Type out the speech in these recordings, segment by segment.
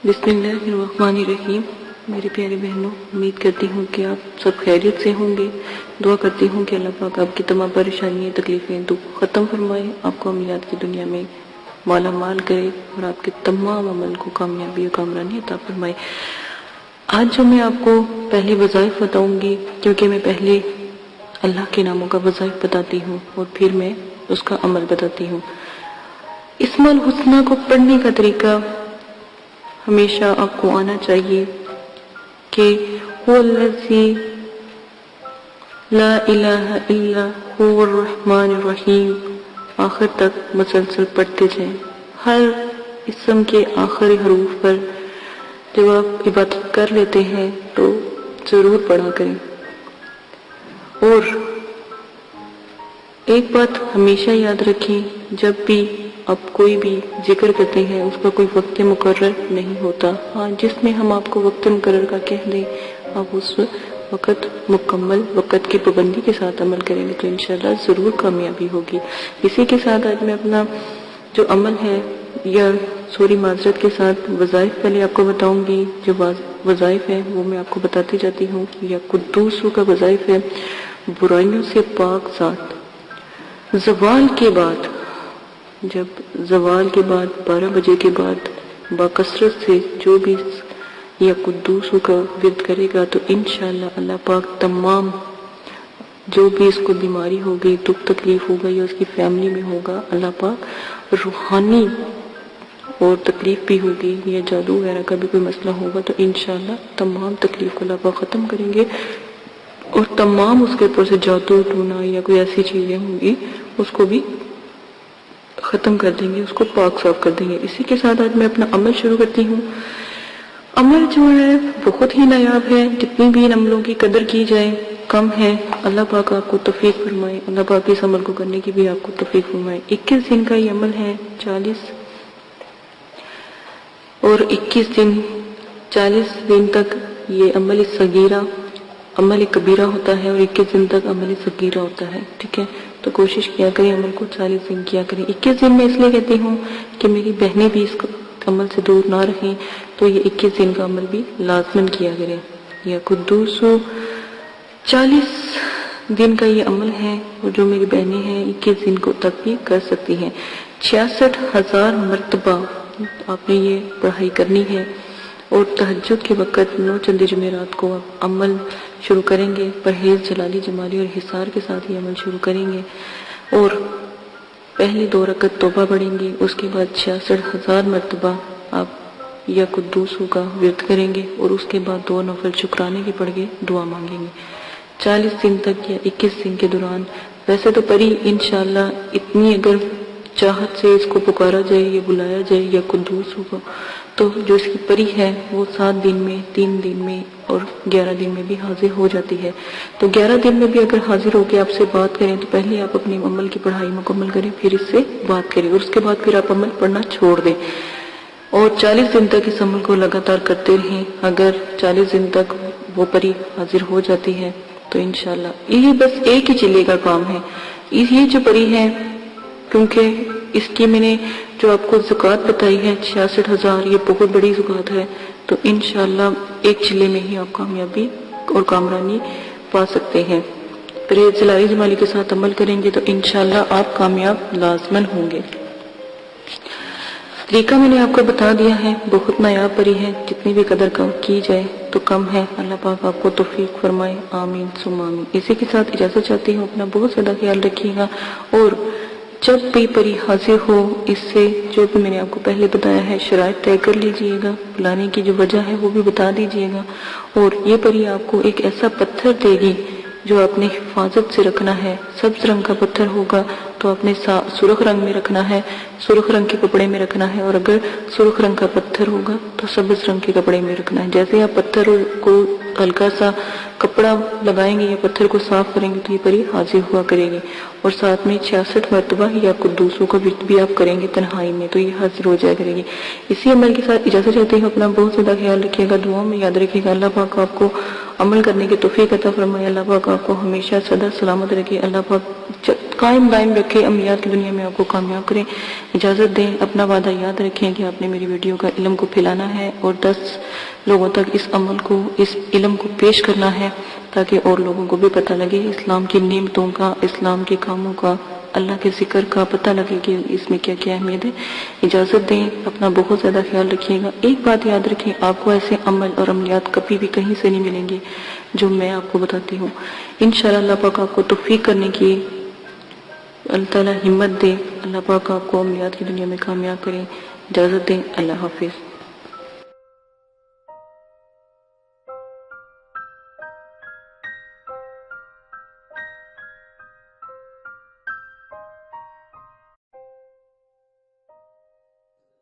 بسم اللہ الرحمن الرحیم۔ میری پیاری بہنوں، امید کرتی ہوں کہ آپ سب خیریت سے ہوں گے۔ دعا کرتی ہوں کہ اللہ پاک آپ کی تمام پریشانیاں، تکلیفیں، دکھ ختم فرمائے، آپ کو عملیات کی دنیا میں مالا مال کرے اور آپ کے تمام عمل کو کامیابی اور کامرانی عطا فرمائے۔ آج جو میں آپ کو پہلے وظائف بتاؤں گی، کیونکہ میں پہلے اللہ کے ناموں کا وظائف بتاتی ہوں اور پھر میں اس کا عمل بتاتی ہوں۔ اسم الحسنہ کو پڑھنے کا طریقہ ہمیشہ آپ کو آنا چاہیے کہ هو الذی لا الہ الا هو الرحمن الرحیم آخر تک مسلسل پڑھتے جائیں۔ ہر اسم کے آخری حروف پر جب آپ عبادت کر لیتے ہیں تو ضرور پڑھا کریں۔ اور ایک بات ہمیشہ یاد رکھیں، جب بھی آپ کوئی بھی ذکر کرتے ہیں اس کا کوئی وقت مقرر نہیں ہوتا۔ ہاں، جس میں ہم آپ کو وقت مقرر کا کہہ دیں، آپ اس وقت مکمل وقت کی پابندی کے ساتھ عمل کریں گے تو انشاءاللہ ضرور کامیابی ہوگی۔ اسی کے ساتھ آج میں اپنا جو عمل ہے یا معذرت کے ساتھ وظائف پہلے آپ کو بتاؤں گی۔ جو وظائف ہیں وہ میں آپ کو بتاتی جاتی ہوں۔ یا قدوسو کا وظائف ہے برائیوں سے پاک ذات۔ زوال کے بعد، جب زوال کے بعد 12 بجے کے بعد باکثرت سے جو بھی یا قدوسو کا ورد کرے گا تو انشاءاللہ اللہ پاک تمام جو بھی اس کو بیماری ہوگی، دکھ تکلیف ہوگا یا اس کی فیملی میں ہوگا، اللہ پاک روحانی اور تکلیف بھی ہوگی یا جادو وغیرہ کا بھی کوئی مسئلہ ہوگا تو انشاءاللہ تمام تکلیف کو اللہ پاک ختم کریں گے اور تمام اس کے اوپر سے جادو ٹونا یا کوئی ایسی چیزیں ہوں گی اس کو بھی ختم کر دیں گے، اس کو پاک صاف کر دیں گے۔ اسی کے ساتھ آج میں اپنا عمل شروع کرتی ہوں۔ عمل جو ہے بہت ہی نایاب ہے، جتنی بھی ان عملوں کی قدر کی جائے کم ہے۔ اللہ پاک آپ کو توفیق فرمائے، اللہ پاک اس عمل کو کرنے کی بھی آپ کو توفیق فرمائے۔ 21 دن کا یہ عمل ہے، 40 اور 21 دن 40 دن تک یہ عمل صغیرہ عمل کبیرہ ہوتا ہے اور 21 دن تک عمل صغیرہ ہوتا ہے، ٹھیک ہے؟ تو کوشش کیا کریں عمل کو 40 دن کیا کریں۔ 21 دن میں اس لیے کہتی ہوں کہ میری بہنیں بھی اس عمل سے دور نہ رہیں، تو یہ 21 دن کا عمل بھی لازماً کیا کریں۔ یا قدوسو 40 دن کا یہ عمل ہے اور جو میری بہنیں ہیں 21 دن کو تک بھی کر سکتی ہیں۔ 66,000 مرتبہ آپ نے یہ پڑھائی کرنی ہے اور تہجد کے وقت 9 چند جمعرات کو آپ عمل شروع کریں گے۔ پرہیز جلالی جمالی اور حصار کے ساتھ یہ عمل شروع کریں گے اور پہلی 2 رکعت توبہ پڑھیں گے، اس کے بعد 66,000 مرتبہ آپ یا قدوسو کا ورد کریں گے اور اس کے بعد 2 نفل شکرانے کے پڑھ کے دعا مانگیں گے 40 دن تک یا 21 دن کے دوران۔ ویسے تو پری انشاءاللہ اتنی اگر چاہت سے اس کو پکارا جائے یا بلایا جائے یا قدوسو کو، تو جو اس کی پری ہے وہ 7 دن میں، 3 دن میں اور 11 دن میں بھی حاضر ہو جاتی ہے۔ تو 11 دن میں بھی اگر حاضر ہو کے آپ سے بات کریں تو پہلے آپ اپنے عمل کی پڑھائی مکمل کریں، پھر اس سے بات کریں اور اس کے بعد پھر آپ عمل پڑھنا چھوڑ دیں اور 40 دن تک اس عمل کو لگاتار کرتے رہیں۔ اگر 40 دن تک وہ پری حاضر ہو جاتی ہے تو انشاءاللہ یہ بس ایک ہی چلے کا کام ہے۔ یہ جو پری ہے، کیونکہ اس کی میں نے جو آپ کو زکوٰۃ بتائی ہے 66,000، یہ بہت بڑی زکوٰۃ ہے، تو انشاءاللہ ایک چلے میں ہی آپ کامیابی اور کامرانی پا سکتے ہیں۔ پرہیز جلالی جمالی کے ساتھ عمل کریں گے تو انشاءاللہ آپ کامیاب لازماً ہوں گے۔ طریقہ میں نے آپ کو بتا دیا ہے، بہت نایاب پری ہے، جتنی بھی قدر کی جائے تو کم ہے۔ اللہ پاک آپ کو توفیق فرمائے، آمین ثم آمین۔ اسی کے ساتھ اجازت چاہتی ہوں، اپنا بہت زیادہ خیال رکھیے گا اور جب بھی پری حاضر ہو اس سے جو بھی میں نے آپ کو پہلے بتایا ہے شرائط طے کر لیجئے گا، بلانے کی جو وجہ ہے وہ بھی بتا دیجئے گا۔ اور یہ پری آپ کو ایک ایسا پتھر دے گی جو آپ نے حفاظت سے رکھنا ہے۔ سبز رنگ کا پتھر ہوگا تو آپ نے سرخ رنگ میں رکھنا ہے، سرخ رنگ کے کپڑے میں رکھنا ہے، اور اگر سرخ رنگ کا پتھر ہوگا تو سبز رنگ کے کپڑے میں رکھنا ہے۔ جیسے آپ پتھر کو ہلکا سا کپڑا لگائیں گے یا پتھر کو صاف کریں گے تو یہ پری حاضر ہوا کرے گی، اور ساتھ میں 66 مرتبہ ہی آپ کو دوسروں کا بھی آپ کریں گے تنہائی میں تو یہ حاضر ہو جایا کرے گی۔ اسی عمل کے ساتھ اجازت چاہتے ہیں، اپنا بہت زیادہ خیال رکھیے گا، دعاؤں میں یاد رکھیے گا۔ اللہ پاک آپ کو عمل کرنے کی توفیق عطا فرمائے، اللہ پاک آپ کو ہمیشہ سدا سلامت رکھے، اللہ پاک قائم دائم رکھے، عملیات کی دنیا میں آپ کو کامیاب کریں۔ اجازت دیں، اپنا وعدہ یاد رکھیں کہ آپ نے میری ویڈیو کا علم کو پھیلانا ہے اور 10 لوگوں تک اس عمل کو، اس علم کو پیش کرنا ہے تاکہ اور لوگوں کو بھی پتہ لگے اسلام کی نعمتوں کا، اسلام کے کاموں کا، اللہ کے ذکر کا پتہ لگے کہ اس میں کیا کیا اہمیت ہے۔ اجازت دیں، اپنا بہت زیادہ خیال رکھیے گا۔ ایک بات یاد رکھیں، آپ کو ایسے عمل اور عملیات کبھی بھی کہیں سے نہیں ملیں گے جو میں آپ کو بتاتی ہوں۔ انشاءاللہ اللہ پاک آپ کو توفیق کرنے کی اللہ تعالیٰ ہمت دے، اللہ پاک آپ کو عملیات کی دنیا میں کامیاب کریں۔ اجازت دیں، اللہ حافظ۔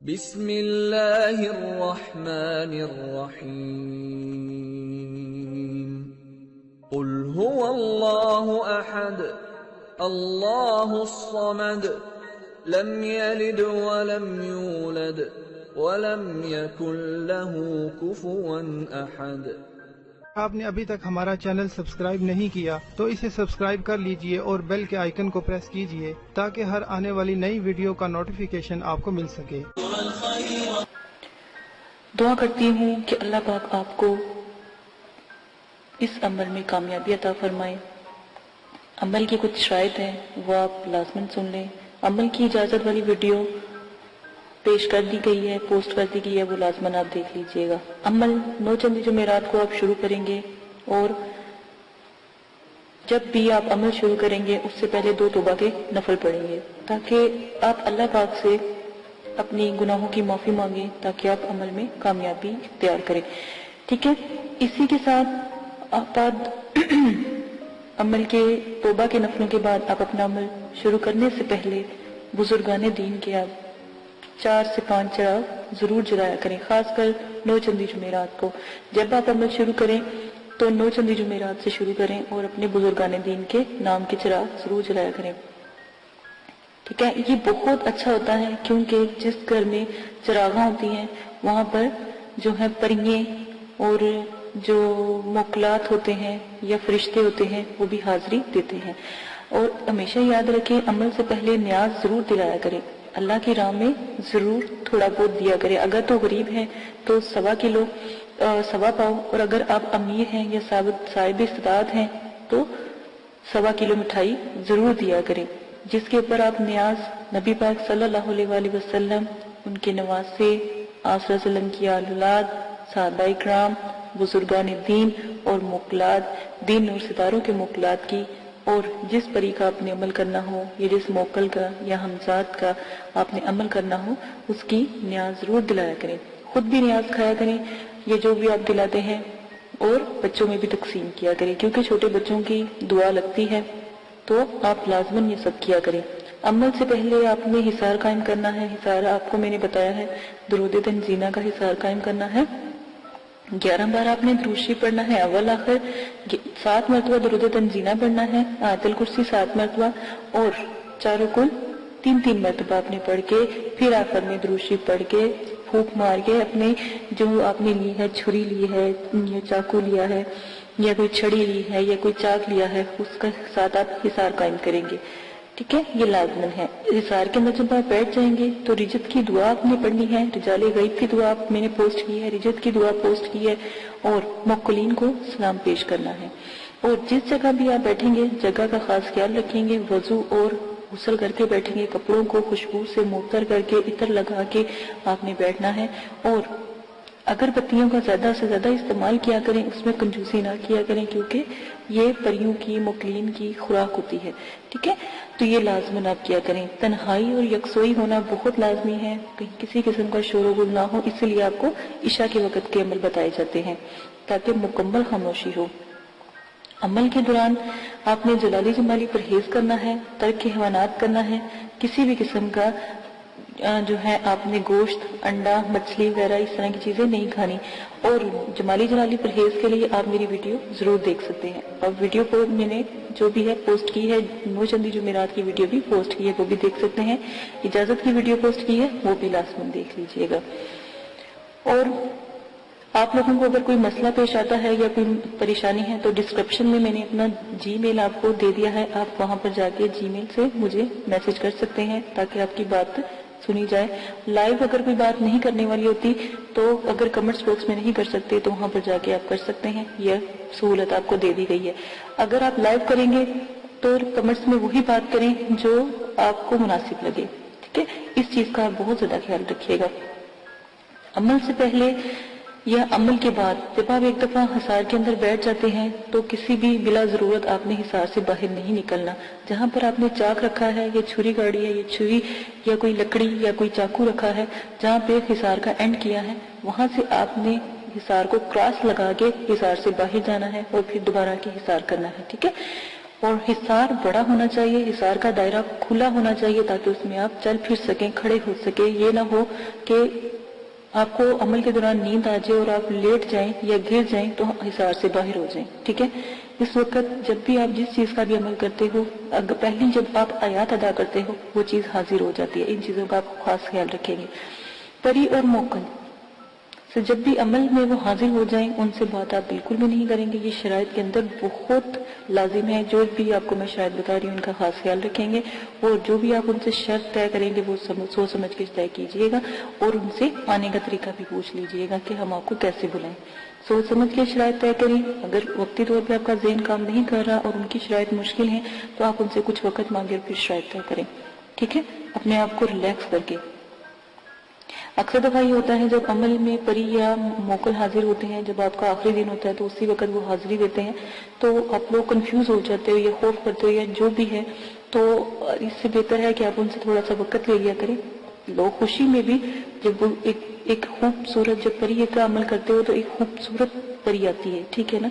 بسم اللہ الرحمن الرحیم قل هو اللہ احد اللہ الصمد لم یلد ولم یولد ولم یکن له کفوا احد۔ آپ نے ابھی تک ہمارا چینل سبسکرائب نہیں کیا تو اسے سبسکرائب کر لیجئے اور بیل کے آئیکن کو پریس کیجئے تاکہ ہر آنے والی نئی ویڈیو کا نوٹیفیکیشن آپ کو مل سکے۔ دعا کرتی ہوں کہ اللہ پاک آپ کو اس عمل میں کامیابی عطا فرمائے۔ عمل کی کچھ شرائط ہیں وہ آپ لازماً سن لیں۔ عمل کی اجازت والی ویڈیو پیش کر دی گئی ہے، پوسٹ کر دی گئی ہے، وہ لازماً آپ دیکھ لیجئے گا۔ عمل 9 چندی جمعرات کو آپ شروع کریں گے، اور جب بھی آپ عمل شروع کریں گے اس سے پہلے 2 توبہ کے نفل پڑھیں گے تاکہ آپ اللہ پاک سے اپنی گناہوں کی معافی مانگیں، تاکہ آپ عمل میں کامیابی اختیار کریں، ٹھیک ہے۔ اسی کے ساتھ آپ عمل کے توبہ کے نفلوں کے بعد آپ اپنا عمل شروع کرنے سے پہلے بزرگان دین کے آپ 4 سے 5 چراغ ضرور جلایا کریں، خاص کر 9 چندی جمعرات کو۔ جب آپ عمل شروع کریں تو 9 چندی جمعرات سے شروع کریں اور اپنے بزرگان دین کے نام کے چراغ ضرور جلایا کریں، ٹھیک ہے۔ یہ بہت اچھا ہوتا ہے کیونکہ جس گھر میں چراغاں ہوتی ہیں وہاں پر جو ہے پریے اور جو موکلات ہوتے ہیں یا فرشتے ہوتے ہیں وہ بھی حاضری دیتے ہیں۔ اور ہمیشہ یاد رکھیں، عمل سے پہلے نیاز ضرور دلایا کریں، اللہ کی راہ میں ضرور تھوڑا بہت دیا کریں۔ اگر تو غریب ہیں تو 1.25 کلو 1.25 پاؤ، اور اگر آپ امیر ہیں یا صاحب استطاعت ہیں تو 1.25 کلو مٹھائی ضرور دیا کریں، جس کے اوپر آپ نیاز نبی پاک صلی اللہ علیہ وآلہ وسلم، ان کے نواسے، آپ صلی اللہ علیہ وسلم کی اولاد، صحابہ کرام، بزرگان دین اور موکلات، دین اور ستاروں کے موکلات کی، اور جس پری کا آپ نے عمل کرنا ہو یا جس موکل کا یا ہمزاد کا آپ نے عمل کرنا ہو اس کی نیاز ضرور دلایا کریں۔ خود بھی نیاز کھایا کریں، یہ جو بھی آپ دلاتے ہیں، اور بچوں میں بھی تقسیم کیا کریں کیونکہ چھوٹے بچوں کی دعا لگتی ہے، تو آپ لازماً یہ سب کیا کریں۔ عمل سے پہلے آپ نے حصار قائم کرنا ہے۔ حصار آپ کو میں نے بتایا ہے، درود تنزینہ کا حصار قائم کرنا ہے۔ 11 بار آپ نے درود شریف پڑھنا ہے، اول آخر 7 مرتبہ درود تنزینہ پڑھنا ہے، آیت الکرسی 7 مرتبہ، اور چاروں کل 3 مرتبہ آپ نے پڑھ کے پھر آخر میں درود شریف پڑھ کے پھونک مار کے اپنے جو آپ نے لی ہے، چھری لی ہے یا چاقو لیا ہے یا کوئی چھڑی لی ہے یا کوئی چاک لیا ہے، اس کے ساتھ آپ حصار قائم کریں گے، ٹھیک ہے۔ یہ لازمن ہے۔ حصار کے اندر جب آپ بیٹھ جائیں گے تو رجت کی دعا آپ نے پڑھنی ہے، رجال غیب کی دعا میں نے پوسٹ کی ہے، رجت کی دعا پوسٹ کی ہے، اور موکلین کو سلام پیش کرنا ہے۔ اور جس جگہ بھی آپ بیٹھیں گے جگہ کا خاص خیال رکھیں گے، وضو اور غسل کر کے بیٹھیں گے، کپڑوں کو خوشبو سے معطر کر کے عطر لگا کے آپ نے بیٹھنا ہے، اور اگر بتیوں کا زیادہ سے زیادہ استعمال کیا کریں، اس میں کنجوسی نہ کیا کریں کیونکہ یہ پریوں کی، موکلین کی خوراک ہوتی ہے، ٹھیک ہے۔ تو یہ لازماً آپ کیا کریں۔ تنہائی اور یکسوئی ہونا بہت لازمی ہے، کہیں کسی قسم کا شور و غل نہ ہو، اس لیے آپ کو عشاء کے وقت کے عمل بتائے جاتے ہیں تاکہ مکمل خاموشی ہو۔ عمل کے دوران آپ نے جلالی جمالی پرہیز کرنا ہے، ترک حیوانات کرنا ہے، کسی بھی قسم کا جو ہے آپ نے گوشت، انڈا، مچھلی وغیرہ اس طرح کی چیزیں نہیں کھانی. اور جمالی جلالی پرہیز کے لیے آپ میری ویڈیو ضرور دیکھ سکتے ہیں. اور ویڈیو کو میں نے جو بھی ہے پوسٹ کی ہے، نوچندی جمعرات کی ویڈیو بھی پوسٹ کی ہے، وہ بھی دیکھ سکتے ہیں. اجازت کی ویڈیو پوسٹ کی ہے، وہ بھی لازماً دیکھ لیجئے گا. اور آپ لوگوں کو اگر کوئی مسئلہ پیش آتا ہے یا کوئی پریشانی ہے تو ڈسکرپشن میں نے اپنا جی میل آپ کو دے دیا ہے. آپ وہاں پر جا کے جی میل سے مجھے میسج کر سکتے ہیں تاکہ آپ کی بات سنی جائے. لائیو اگر کوئی بات نہیں کرنے والی ہوتی تو اگر کمنٹس باکس میں نہیں کر سکتے تو وہاں پر جا کے آپ کر سکتے ہیں. یہ سہولت آپ کو دے دی گئی ہے. اگر آپ لائیو کریں گے تو کمنٹس میں وہی بات کریں جو آپ کو مناسب لگے. ٹھیک ہے، اس چیز کا آپ بہت زیادہ خیال رکھیے گا. عمل سے پہلے یا عمل کے بعد جب آپ ایک دفعہ حصار کے اندر بیٹھ جاتے ہیں تو کسی بھی بلا ضرورت آپ نے حصار سے باہر نہیں نکلنا. جہاں پر آپ نے چاک رکھا ہے یا چھری گاڑی ہے یا چھری یا کوئی لکڑی یا کوئی چاقو رکھا ہے، جہاں پہ حصار کا اینڈ کیا ہے، وہاں سے آپ نے حصار کو کراس لگا کے حصار سے باہر جانا ہے اور پھر دوبارہ کے حصار کرنا ہے. ٹھیک ہے، اور حصار بڑا ہونا چاہیے، حصار کا دائرہ کھلا ہونا چاہیے تاکہ اس میں آپ چل پھر سکیں، کھڑے ہو سکیں. یہ نہ ہو کہ آپ کو عمل کے دوران نیند آ جائے اور آپ لیٹ جائیں یا گر جائیں تو حصار سے باہر ہو جائیں. ٹھیک ہے، اس وقت جب بھی آپ جس چیز کا بھی عمل کرتے ہو، پہلی جب آپ آیات ادا کرتے ہو وہ چیز حاضر ہو جاتی ہے. ان چیزوں کا آپ خاص خیال رکھیں گے. پری اور موکل سے جب بھی عمل میں وہ حاضر ہو جائیں ان سے بات آپ بالکل بھی نہیں کریں گے. یہ شرائط کے اندر بہت لازم ہے. جو بھی آپ کو میں شاید بتا رہی ہوں ان کا خاص خیال رکھیں گے. اور جو بھی آپ ان سے شرط طے کریں گے وہ سوچ سمجھ کے طے کیجئے گا اور ان سے آنے کا طریقہ بھی پوچھ لیجئے گا کہ ہم آپ کو کیسے بلائیں. سوچ سمجھ کے شرائط طے کریں. اگر وقتی طور پہ آپ کا ذہن کام نہیں کر رہا اور ان کی شرائط مشکل ہیں تو آپ ان سے کچھ وقت مانگے اور پھر شرائط طے کریں. ٹھیک ہے، اپنے آپ کو ریلیکس کر کے. اکثر دفعہ یہ ہوتا ہے جب عمل میں پری یا موکل حاضر ہوتے ہیں، جب آپ کا آخری دن ہوتا ہے تو اسی وقت وہ حاضری دیتے ہیں تو آپ لوگ کنفیوز ہو جاتے ہو یا خوف کرتے ہو یا جو بھی ہے. تو اس سے بہتر ہے کہ آپ ان سے تھوڑا سا وقت لے لیا کریں. لوگ خوشی میں بھی جب وہ ایک خوبصورت جب پری کا عمل کرتے ہو تو ایک خوبصورت پری آتی ہے. ٹھیک ہے نا،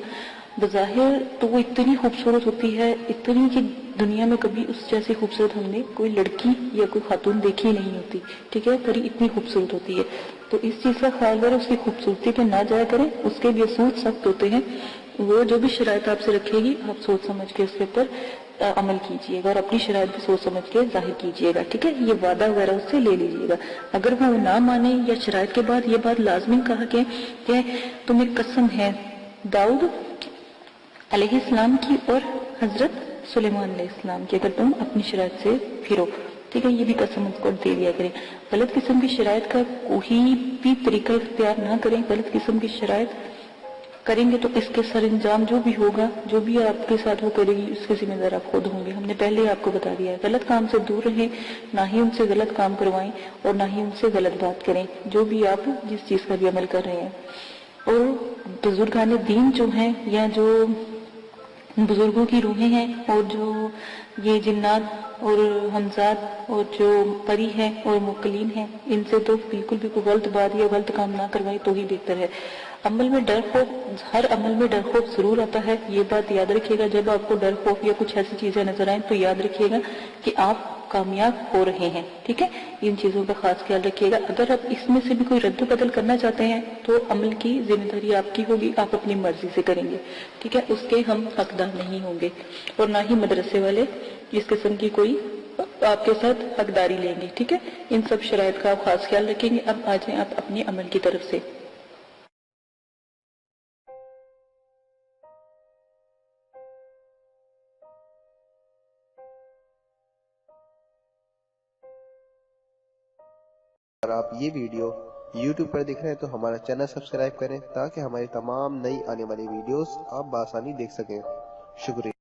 بظاہر تو وہ اتنی خوبصورت ہوتی ہے، اتنی کہ دنیا میں کبھی اس جیسی خوبصورت ہم نے کوئی لڑکی یا کوئی خاتون دیکھی نہیں ہوتی. ٹھیک ہے، پری اتنی خوبصورت ہوتی ہے. تو اس چیز کا خیال کریں، اس کی خوبصورتی پہ نہ جایا کریں. اس کے بھی اصول سخت ہوتے ہیں. وہ جو بھی شرائط آپ سے رکھے گی آپ سوچ سمجھ کے اس کے اوپر عمل کیجئے گا اور اپنی شرائط بھی سوچ سمجھ کے ظاہر کیجئے گا. ٹھیک ہے، یہ وعدہ وغیرہ اس سے لے لیجئے گا. اگر وہ نہ مانے یا شرائط کے بعد یہ بات لازمی کہا کہ تمہیں قسم ہے داؤد علیہ السلام کی اور حضرت سلیمان علیہ السلام کی، اگر تم اپنی شرائط سے پھرو. ٹھیک ہے، یہ بھی قسم اس کو دے دیا کریں. غلط قسم کی شرائط کا کوئی بھی طریقہ اختیار نہ کریں. غلط قسم کی شرائط کریں گے تو اس کے سر انجام جو بھی ہوگا، جو بھی آپ کے ساتھ وہ کرے گی اس کے ذمہ دار آپ خود ہوں گے. ہم نے پہلے آپ کو بتا دیا ہے. غلط کام سے دور رہیں، نہ ہی ان سے غلط کام کروائیں اور نہ ہی ان سے غلط بات کریں جو بھی آپ جس چیز کا بھی عمل کر رہے ہیں. اور بزرگان دین جو ہیں یا جو بزرگوں کی روحیں ہیں اور جو یہ جنات اور حمزات اور جو پری ہیں اور موکلین ہیں، ان سے تو بالکل بھی کوئی غلط بات یا غلط کام نہ کروائیں تو ہی بہتر ہے. عمل میں ڈر خوف، ہر عمل میں ڈر خوف ضرور آتا ہے. یہ بات یاد رکھیے گا. جب آپ کو ڈر خوف یا کچھ ایسی چیزیں نظر آئیں تو یاد رکھیے گا کہ آپ کامیاب ہو رہے ہیں. ٹھیک ہے، ان چیزوں کا خاص خیال رکھیے گا. اگر آپ اس میں سے بھی کوئی رد و بدل کرنا چاہتے ہیں تو عمل کی ذمہ داری آپ کی ہوگی، آپ اپنی مرضی سے کریں گے. ٹھیک ہے، اس کے ہم حقدار نہیں ہوں گے اور نہ ہی مدرسے والے اس قسم کی کوئی آپ کے ساتھ حقداری لیں گے. ٹھیک ہے، ان سب شرائط کا آپ خاص خیال رکھیں گے. اب آ جائیں آپ اپنے عمل کی طرف سے. اگر آپ یہ ویڈیو YouTube پر دیکھ رہے ہیں تو ہمارا چینل سبسکرائب کریں تاکہ ہماری تمام نئی آنے والی ویڈیوز آپ بآسانی دیکھ سکیں. شکریہ.